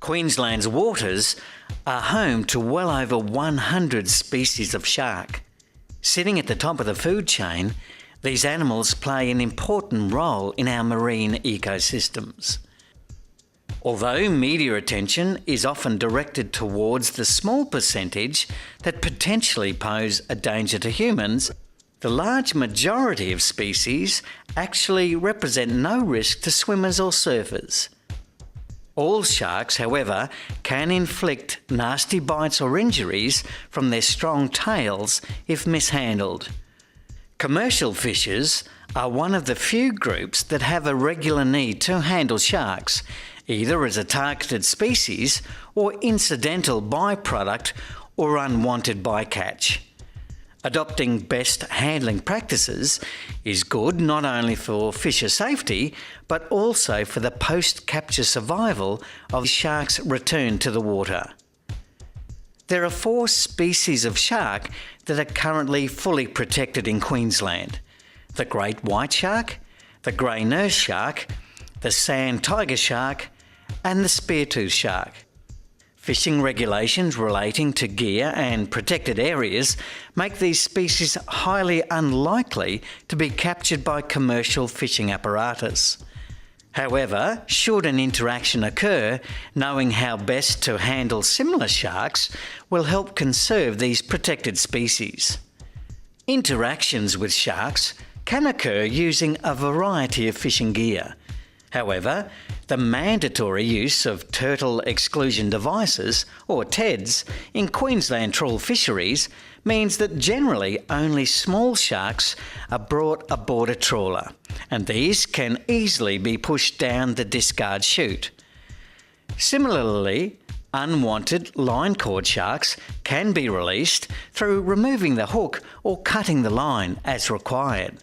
Queensland's waters are home to well over 100 species of shark. Sitting at the top of the food chain, these animals play an important role in our marine ecosystems. Although media attention is often directed towards the small percentage that potentially pose a danger to humans, the large majority of species actually represent no risk to swimmers or surfers. All sharks, however, can inflict nasty bites or injuries from their strong tails if mishandled. Commercial fishers are one of the few groups that have a regular need to handle sharks, either as a targeted species or incidental byproduct or unwanted bycatch. Adopting best handling practices is good not only for fisher safety, but also for the post-capture survival of sharks' return to the water. There are 4 species of shark that are currently fully protected in Queensland: the great white shark, the grey nurse shark, the sand tiger shark, and the speartooth shark. Fishing regulations relating to gear and protected areas make these species highly unlikely to be captured by commercial fishing apparatus. However, should an interaction occur, knowing how best to handle similar sharks will help conserve these protected species. Interactions with sharks can occur using a variety of fishing gear. However, the mandatory use of turtle exclusion devices, or TEDs, in Queensland trawl fisheries means that generally only small sharks are brought aboard a trawler, and these can easily be pushed down the discard chute. Similarly, unwanted line-caught sharks can be released through removing the hook or cutting the line as required.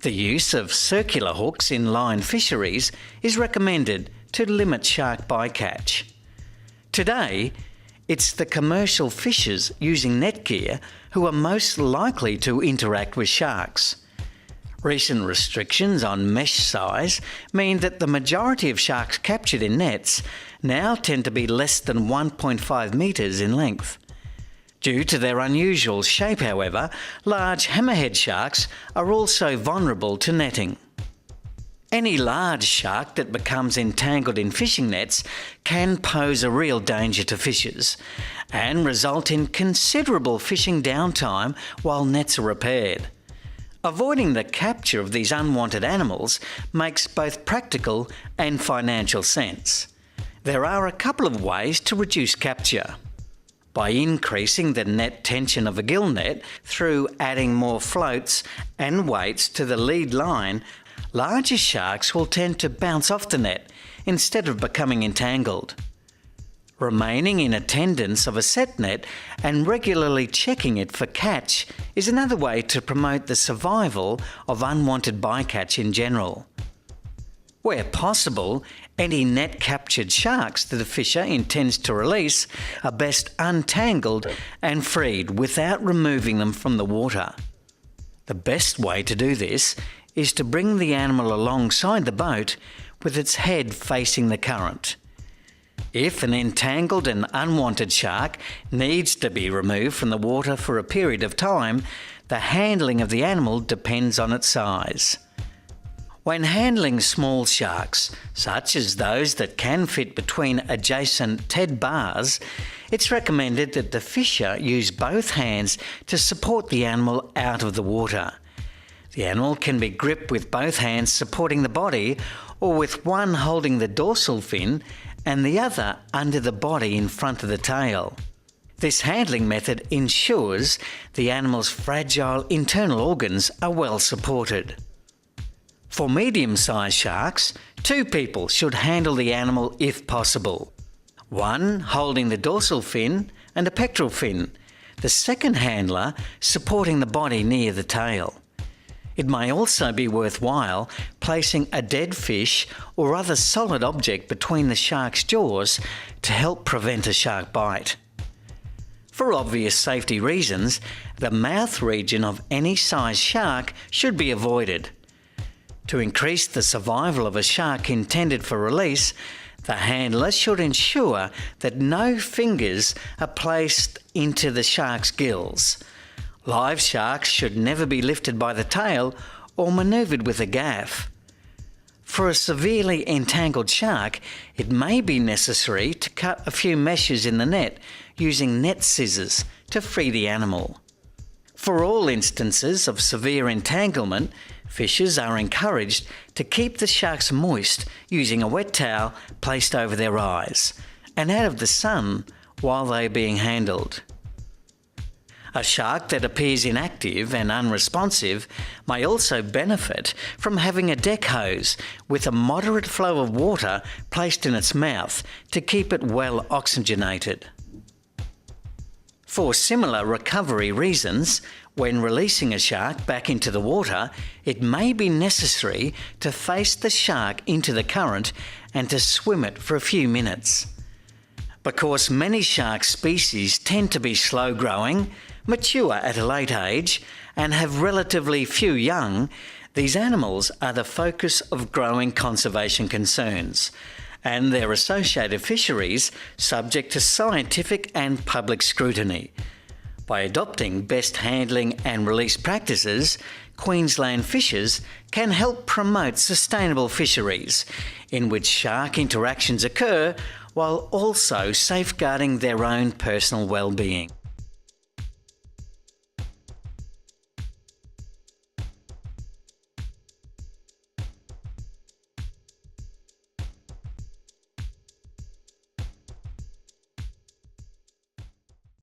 The use of circular hooks in line fisheries is recommended to limit shark bycatch. Today, it's the commercial fishers using net gear who are most likely to interact with sharks. Recent restrictions on mesh size mean that the majority of sharks captured in nets now tend to be less than 1.5 metres in length. Due to their unusual shape, however, large hammerhead sharks are also vulnerable to netting. Any large shark that becomes entangled in fishing nets can pose a real danger to fishers and result in considerable fishing downtime while nets are repaired. Avoiding the capture of these unwanted animals makes both practical and financial sense. There are a couple of ways to reduce capture. By increasing the net tension of a gill net through adding more floats and weights to the lead line, larger sharks will tend to bounce off the net instead of becoming entangled. Remaining in attendance of a set net and regularly checking it for catch is another way to promote the survival of unwanted bycatch in general. Where possible, any net-captured sharks that a fisher intends to release are best untangled and freed without removing them from the water. The best way to do this is to bring the animal alongside the boat with its head facing the current. If an entangled and unwanted shark needs to be removed from the water for a period of time, the handling of the animal depends on its size. When handling small sharks, such as those that can fit between adjacent TED bars, it's recommended that the fisher use both hands to support the animal out of the water. The animal can be gripped with both hands supporting the body, or with one holding the dorsal fin and the other under the body in front of the tail. This handling method ensures the animal's fragile internal organs are well supported. For medium-sized sharks, 2 people should handle the animal if possible. One holding the dorsal fin and a pectoral fin, the second handler supporting the body near the tail. It may also be worthwhile placing a dead fish or other solid object between the shark's jaws to help prevent a shark bite. For obvious safety reasons, the mouth region of any size shark should be avoided. To increase the survival of a shark intended for release, The handler should ensure that no fingers are placed into the shark's gills. Live sharks should never be lifted by the tail or manoeuvred with a gaff. For a severely entangled shark, it may be necessary to cut a few meshes in the net using net scissors to free the animal. For all instances of severe entanglement, fishers are encouraged to keep the sharks moist using a wet towel placed over their eyes and out of the sun while they are being handled. A shark that appears inactive and unresponsive may also benefit from having a deck hose with a moderate flow of water placed in its mouth to keep it well oxygenated. For similar recovery reasons, when releasing a shark back into the water, it may be necessary to face the shark into the current and to swim it for a few minutes. Because many shark species tend to be slow-growing, mature at a late age, and have relatively few young, these animals are the focus of growing conservation concerns, and their associated fisheries subject to scientific and public scrutiny. By adopting best handling and release practices, Queensland fishers can help promote sustainable fisheries in which shark interactions occur while also safeguarding their own personal well-being.